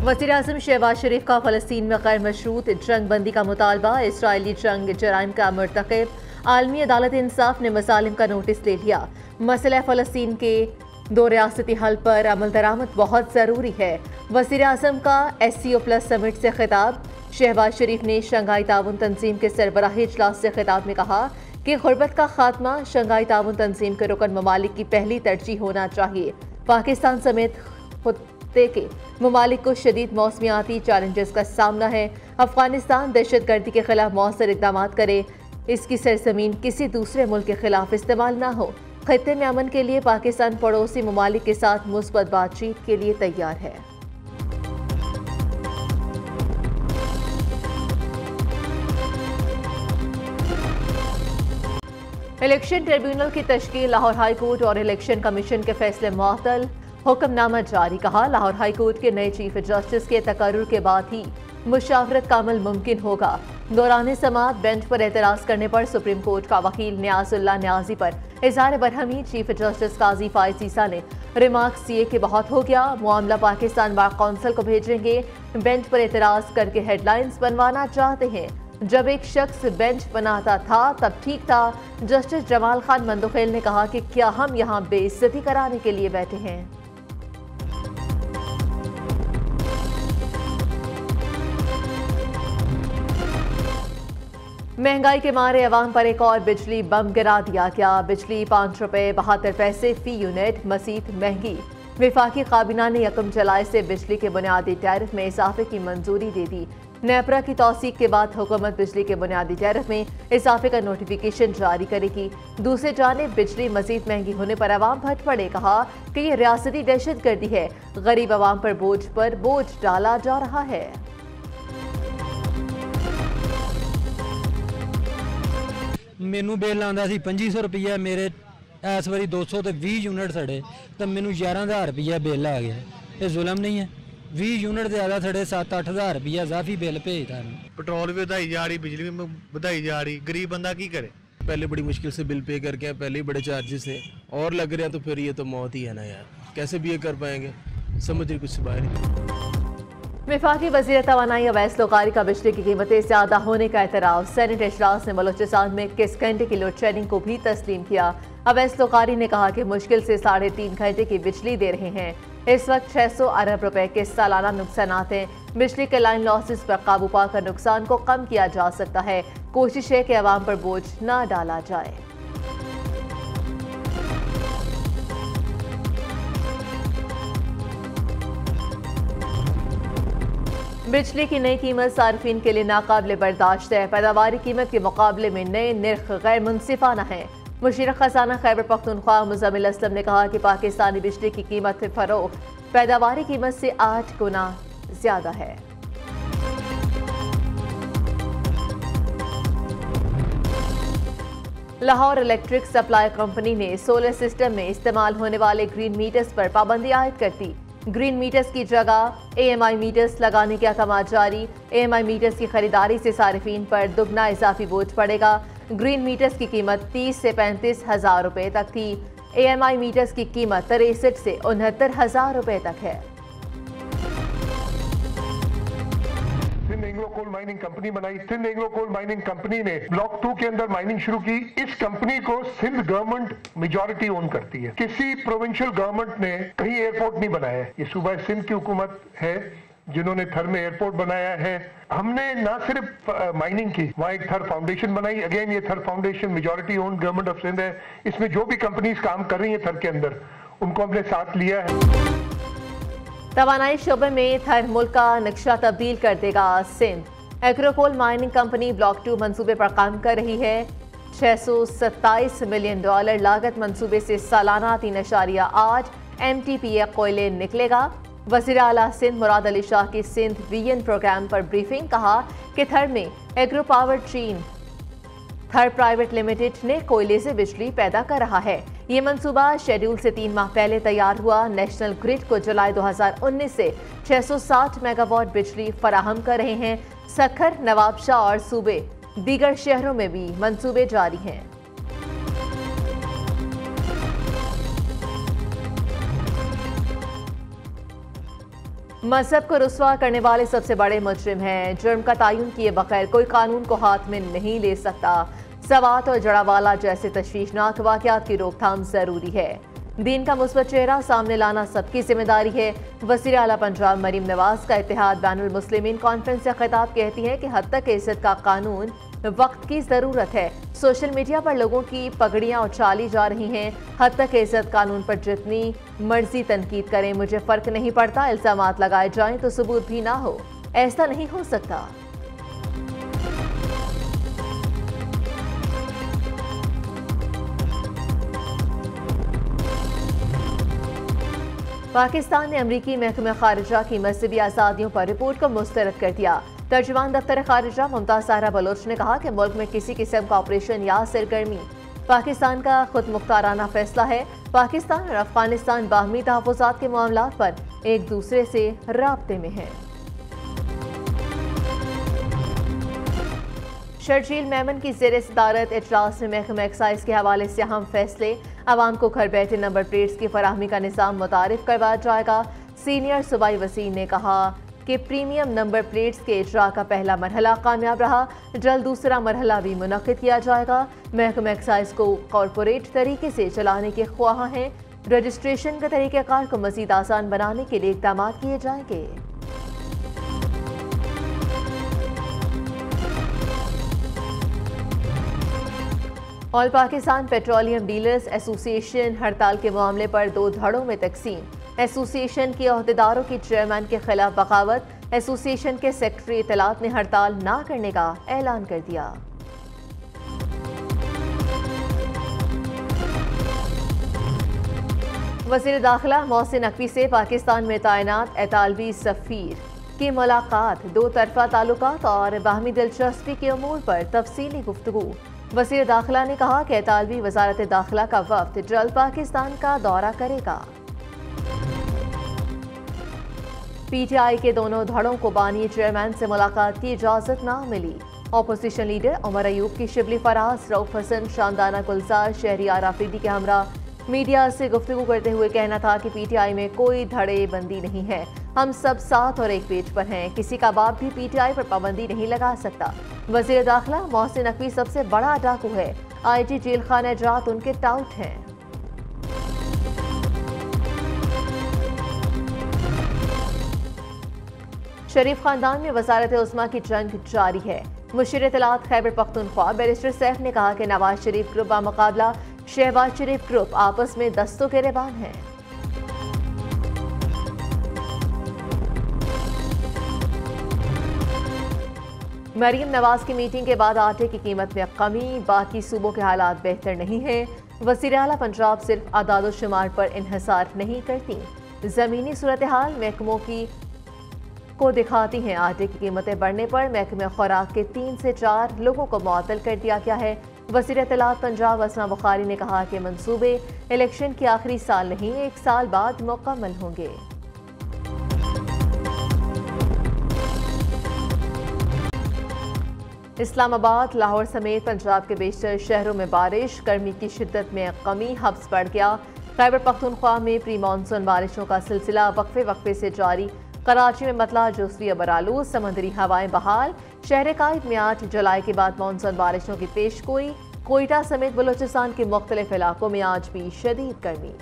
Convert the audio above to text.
वज़ीर-ए-आज़म शहबाज शरीफ का फ़लस्तीन में गैर मशरूत जंग बंदी का मुतालबा। इसराइली जंग जराइम का मुर्तकिब आलमी अदालत इंसाफ ने मसालिम का नोटिस ले लिया। मसला फ़लस्तीन के दो रियासती हल पर अमल दरामद बहुत ज़रूरी है। वज़ीर-ए-आज़म का SCO+ समिट से खिताब। शहबाज शरीफ ने शंघाई ताउन तंजीम के सरबराही इजलास से खिताब में कहा कि गुर्बत का खात्मा शंघाई ताउन तंजीम के रुकन ममालिक की पहली तरजीह होना चाहिए। पाकिस्तान समेत खुत्ते के ममालिक को शदीद मौसमियाती चैलेंजेस का सामना है। अफगानिस्तान दहशतगर्दी के खिलाफ मौसर इकदाम करे, इसकी सरजमीन किसी दूसरे मुल्क के खिलाफ इस्तेमाल ना हो। खत्ते में अमन के लिए पाकिस्तान पड़ोसी ममालिक के साथ मुस्बत बातचीत के लिए तैयार है। इलेक्शन ट्रिब्यूनल की तश्कील। लाहौर हाई कोर्ट और इलेक्शन कमीशन के फैसले मुअत्तल। हुक्मनामा जारी। कहा, लाहौर हाई कोर्ट के नए चीफ जस्टिस के तकर्रुर के बाद ही मुशावरत का अमल मुमकिन होगा। दौरान समाअत बेंच पर एतराज करने पर सुप्रीम कोर्ट का वकील न्याजुल्लाह न्याजी पर इज़हार बरहमी। चीफ जस्टिस काजी फाइज ईसा ने रिमार्क्स दिए कि बहुत हो गया, मामला पाकिस्तान बार कौंसिल को भेजेंगे। बेंच पर एतराज करके हेडलाइंस बनवाना चाहते हैं। जब एक शख्स बेंच बनाता था तब ठीक था। जस्टिस जमाल खान मंदोखेल ने कहा कि क्या हम यहाँ बेइज्जती कराने के लिए बैठे हैं? महंगाई के मारे अवाम पर एक और बिजली बम गिरा दिया गया। बिजली 5 रुपये 72 पैसे फी यूनिट मज़ीद महंगी। विफाकी काबीना ने 1 जुलाई से बिजली के बुनियादी टैरिफ में इजाफे की मंजूरी दे दी। नेपरा की तौसीक के बाद हुकूमत बिजली के बुनियादी टैरिफ में इजाफे का नोटिफिकेशन जारी करेगी। दूसरी जानिब बिजली मजीद महंगी होने पर अवाम भट पड़े। कहा कि ये रियासती दहशतगर्दी है, गरीब अवाम पर बोझ डाला जा रहा है। मैनू बिल आंदा सी 2500 रुपया, मेरे इस बारी 220 यूनिट सड़े तो मैनू 11,000 रुपया बिल आ गया। ये जुल्म नहीं है? 20 यूनिट ज़्यादा सड़े 7-8 हज़ार रुपया इजाफी बिल भेजता। पेट्रोल भी बढ़ाई जा रही, बिजली भी बढ़ाई जा रही, गरीब बंदा की करे। पहले बड़ी मुश्किल से बिल पे करके पहले ही बड़े चार्जेस हैं और लग रहे हैं, तो फिर ये तो मौत ही है ना यार, कैसे भी ये कर पाएंगे, समझ रही कुछ से बाहर नहीं। वफाकी वज़ीर तवानाई अवैस लोकारी का बिजली की कीमतें ज़्यादा होने का एतराफ़। सेनेट इजलास ने बलोचिस्तान में 21 घंटे की लोड शेडिंग को भी तस्लीम किया। अवैस लोकारी ने कहा कि मुश्किल से 3.5 घंटे की बिजली दे रहे हैं। इस वक्त 600 अरब रुपए के सालाना नुकसानात हैं। बिजली के लाइन लॉसेस पर काबू पाकर नुकसान को कम किया जा सकता है। कोशिश है कि अवाम पर बोझ न डाला जाए। बिजली की नई कीमत सार्फिन के लिए नाकाबिले बर्दाश्त है। पैदावारी कीमत के मुकाबले में नए निर्ख गैर मुनसिफाना है। मुशीर खजाना खैबर पख्तूनख्वा मुज़म्मिल असलम ने कहा कि पाकिस्तानी बिजली की कीमत फरोख्त पैदावारी कीमत से 8 गुना ज्यादा है। लाहौर इलेक्ट्रिक सप्लाई कंपनी ने सोलर सिस्टम में इस्तेमाल होने वाले ग्रीन मीटर्स पर पाबंदी आयद कर दी। ग्रीन मीटर्स की जगह AMI मीटर्स लगाने के अहकाम जारी। AMI मीटर्स की खरीदारी से सारिफीन पर दुगना इजाफी बोझ पड़ेगा। ग्रीन मीटर्स की कीमत 30 से 35 हज़ार रुपए तक थी। AMI मीटर्स की कीमत 63 से 69 हज़ार रुपए तक है। Sindh Engro coal mining company बनाई। Sindh Engro coal mining company ने ब्लॉक 2 के अंदर माइनिंग शुरू की। इस कंपनी को सिंध गवर्नमेंट मेजॉरिटी ओन करती है। किसी प्रोविंशियल गवर्नमेंट ने कहीं एयरपोर्ट नहीं बनाया है। ये सूबा सिंध की हुकूमत है जिन्होंने थर में एयरपोर्ट बनाया है। हमने ना सिर्फ माइनिंग की, वहाँ एक थर फाउंडेशन बनाई। अगेन ये Thar foundation majority own government of Sindh है। इसमें जो भी कंपनीज काम कर रही है थर के अंदर, उनको हमने साथ लिया है। तवानाई शोबे में थर मुल्क का नक्शा तब्दील कर देगा सिंध। एग्रोकोल माइनिंग कंपनी ब्लॉक 2 मंसूबे पर काम कर रही है। $627 मिलियन लागत मंसूबे से सालाना 3.8 MTPA कोयले निकलेगा। वज़ीर आला सिंध मुराद अली शाह की सिंध VN प्रोग्राम पर ब्रीफिंग। कहा कि थर में एग्रो पावर चीन थर प्राइवेट लिमिटेड ने कोयले से बिजली पैदा कर रहा है। ये मंसूबा शेड्यूल से 3 माह पहले तैयार हुआ। नेशनल ग्रिड को जुलाई 2019 से 660 मेगावाट बिजली फराहम कर रहे हैं। सखर, नवाबशाह और सूबे दीगर शहरों में भी मंसूबे जारी हैं। मजहब को रुस्वा करने वाले सबसे बड़े मुजरिम हैं। जुर्म का तयन किए बगैर कोई कानून को हाथ में नहीं ले सकता। सवात और जड़ावाला जैसे तशवीशनाक वाक़यात की रोकथाम जरूरी है। दीन का मुस्बत चेहरा सामने लाना सबकी जिम्मेदारी है। वज़ीर आला पंजाब मरीम नवाज का इत्तेहाद बैनुल मुस्लिमीन कॉन्फ्रेंस से खिताब कहती है कि हद तक इज्जत का कानून वक्त की ज़रूरत है। सोशल मीडिया पर लोगों की पगड़ियां उछाली जा रही हैं। हद तक इज्जत कानून पर जितनी मर्जी तनकीद करें, मुझे फ़र्क नहीं पड़ता। इल्ज़ामात लगाए जाएं तो सबूत भी ना हो, ऐसा नहीं हो सकता। पाकिस्तान ने अमरीकी महकमा खारिजा की मजहबी आज़ादियों पर रिपोर्ट को मुस्तरद कर दिया। तर्जुमान दफ्तर खारिजा मुमताज़ सहरा बलोच ने कहा कि मुल्क में किसी किस्म का ऑपरेशन या सरगर्मी पाकिस्तान का खुद मुख्ताराना फैसला है। पाकिस्तान और अफगानिस्तान बाहमी तहफ़्फ़ुज़ात के मामलात पर एक दूसरे से राब्ते में हैं। शर्जील मेमन की ज़ेर सदारत इजलास में महकमा एक्साइज के हवाले से अहम फैसले। आवाम को घर बैठे नंबर प्लेट्स की फराहमी का निज़ाम मुतारिफ करवाया जाएगा। सीनियर सूबाई वज़ीर ने कहा कि प्रीमियम नंबर प्लेट्स के इजरा का पहला मरहला कामयाब रहा। जल्द दूसरा मरहला भी मुनक्किद किया जाएगा। महकमा एक्साइज को कॉरपोरेट तरीके से चलाने के ख्वाह हैं। रजिस्ट्रेशन के तरीक़ेकार को मज़ीद आसान बनाने के लिए इक़दाम किए जाएंगे। All Pakistan petroleum dealers association हड़ताल के मामले पर 2 धड़ों में तकसीम। एसोसिएशन के अहदेदारों की चेयरमैन के खिलाफ बगावत। एसोसिएशन के सेक्रेटरी इत्तलात ने हड़ताल न करने का ऐलान कर दिया। वज़ीर दाखिला मोहसिन नकवी से पाकिस्तान में तैनात इतालवी सफ़ीर की मुलाकात। 2 तरफ़ा ताल्लुकात और बाहमी दिलचस्पी के अमूर पर तफसीली गुफ्तगू। वज़ीर दाखिला ने कहा कि इतालवी वज़ारत दाखिला का वफ़द जल्द पाकिस्तान का दौरा करेगा। पीटीआई के दोनों धड़ों को बानी चेयरमैन से मुलाकात की इजाज़त ना मिली। अपोजिशन लीडर उमर अयूब की शिबली फराज, रऊफ हसन, शानदाना गुलजार, शहरियार आफरीदी के हमरा मीडिया से गुफ्तगू करते हुए कहना था कि पीटीआई में कोई धड़े बंदी नहीं है। हम सब साथ और एक पेज पर हैं। किसी का बाप भी पीटीआई पर पाबंदी नहीं लगा सकता। वज़ीर दाखिला मोहसिन नकवी सबसे बड़ा डाकू है। आईटी जेल खाना जात उनके टाउट हैं। शरीफ खानदान में वज़ारत उस्मा की जंग जारी है। मुशीर इत्तलात खैबर पख्तूनख्वा बैरिस्टर सैफ ने कहा कि नवाज शरीफ ग्रुप बामुकाबला शहबाज शरीफ ग्रुप आपस में दस्तों के रेबान हैं। मरीम नवाज की मीटिंग के बाद आटे की कीमत में कमी। बाकी सूबों के हालात बेहतर नहीं हैं। वज़ीर आला पंजाब सिर्फ आदाद शुमार पर इन्हिसार नहीं करती, ज़मीनी सूरत हाल महकमों की को दिखाती हैं। आटे की कीमतें बढ़ने पर महकमे खुराक के 3 से 4 लोगों को मुअत्तल कर दिया गया है। वज़ीर इत्तलात पंजाब असमा बुखारी ने कहा कि मंसूबे इलेक्शन के आखिरी साल नहीं, 1 साल बाद मुकम्मल होंगे। इस्लामाबाद, लाहौर समेत पंजाब के बेशतर शहरों में बारिश। गर्मी की शिद्दत में कमी, हब्स बढ़ गया। खैबर पख्तूनख्वा में प्री मानसून बारिशों का सिलसिला वक्फे वक्फे से जारी। कराची में मतला जोसवी अबरालू, समंदरी हवाएं बहाल। शहर कायद में 8 जुलाई के बाद मानसून बारिशों की पेशगोई। कोयटा समेत बलोचिस्तान के मुख्तलिफ इलाकों में आज भी शदीद गर्मी।